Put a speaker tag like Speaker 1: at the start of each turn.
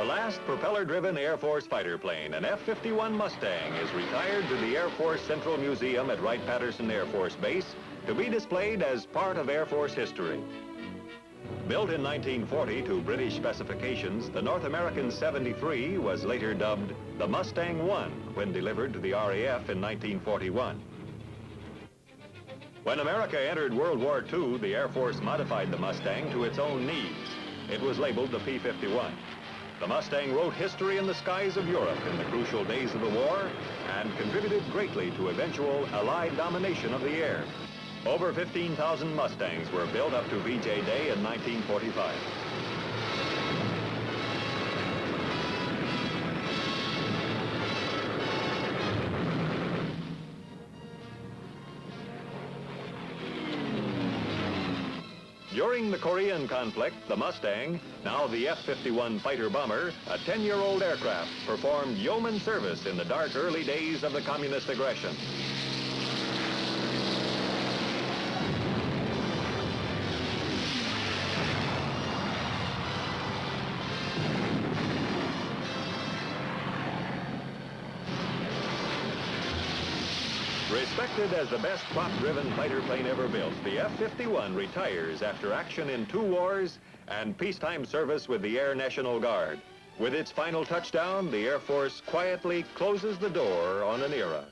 Speaker 1: last propeller-driven Air Force fighter plane, an F-51 Mustang, is retired to the Air Force Central Museum at Wright-Patterson Air Force Base to be displayed as part of Air Force history. Built in 1940 to British specifications, the North American 73 was later dubbed the Mustang I when delivered to the RAF in 1941. When America entered World War II, the Air Force modified the Mustang to its own needs. It was labeled the P-51. The Mustang wrote history in the skies of Europe in the crucial days of the war and contributed greatly to eventual Allied domination of the air. Over 15,000 Mustangs were built up to VJ Day in 1945. During the Korean conflict, the Mustang, now the F-51 fighter bomber, a 10-year-old aircraft, performed yeoman service in the dark early days of the communist aggression. Respected as the best prop-driven fighter plane ever built, the F-51 retires after action in 2 wars and peacetime service with the Air National Guard. With its final touchdown, the Air Force quietly closes the door on an era.